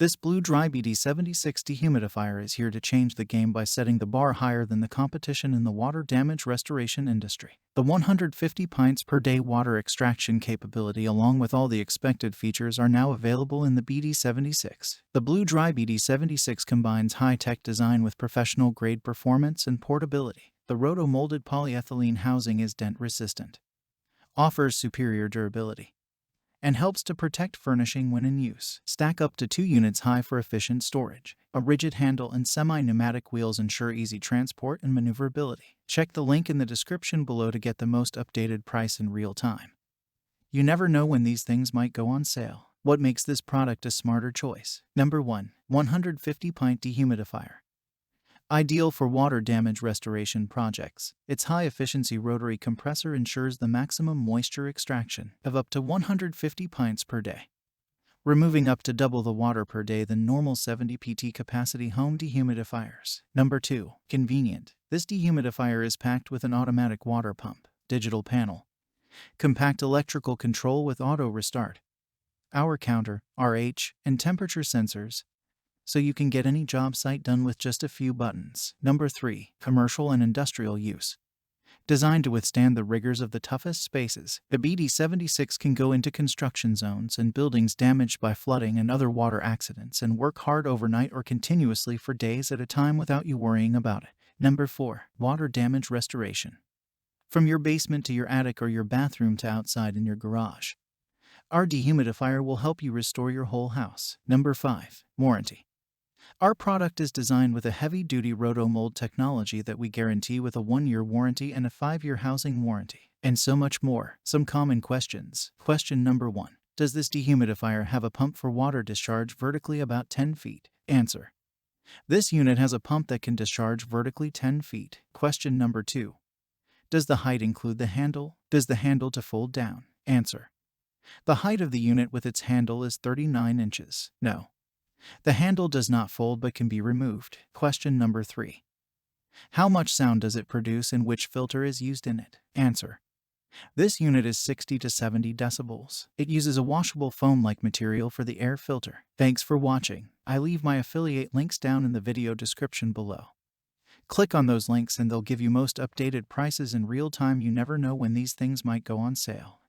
This BlueDri BD-76 Dehumidifier is here to change the game by setting the bar higher than the competition in the water damage restoration industry. The 150 pints per day water extraction capability along with all the expected features are now available in the BD-76. The BlueDri BD-76 combines high-tech design with professional-grade performance and portability. The roto-molded polyethylene housing is dent-resistant, offers superior durability, and helps to protect furnishing when in use. Stack up to 2 units high for efficient storage. A rigid handle and semi-pneumatic wheels ensure easy transport and maneuverability. Check the link in the description below to get the most updated price in real time. You never know when these things might go on sale. What makes this product a smarter choice? Number 1. 150 pint dehumidifier. Ideal for water damage restoration projects, its high-efficiency rotary compressor ensures the maximum moisture extraction of up to 150 pints per day, removing up to double the water per day than normal 70 pt capacity home dehumidifiers. Number 2. Convenient. This dehumidifier is packed with an automatic water pump, digital panel, compact electrical control with auto restart, hour counter, RH, and temperature sensors, so you can get any job site done with just a few buttons. Number 3. Commercial and industrial use. Designed to withstand the rigors of the toughest spaces, the BD-76 can go into construction zones and buildings damaged by flooding and other water accidents and work hard overnight or continuously for days at a time without you worrying about it. Number 4. Water damage restoration. From your basement to your attic or your bathroom to outside in your garage, our dehumidifier will help you restore your whole house. Number 5. Warranty. Our product is designed with a heavy-duty roto-mold technology that we guarantee with a 1-year warranty and a 5-year housing warranty, and so much more. Some common questions. Question number 1. Does this dehumidifier have a pump for water discharge vertically about 10 feet? Answer. This unit has a pump that can discharge vertically 10 feet. Question number 2. Does the height include the handle? Does the handle to fold down? Answer. The height of the unit with its handle is 39 inches. No. The handle does not fold but can be removed. Question number 3. How much sound does it produce and which filter is used in it? Answer. This unit is 60 to 70 decibels. It uses a washable foam-like material for the air filter. Thanks for watching. I leave my affiliate links down in the video description below. Click on those links and they'll give you most updated prices in real time. You never know when these things might go on sale.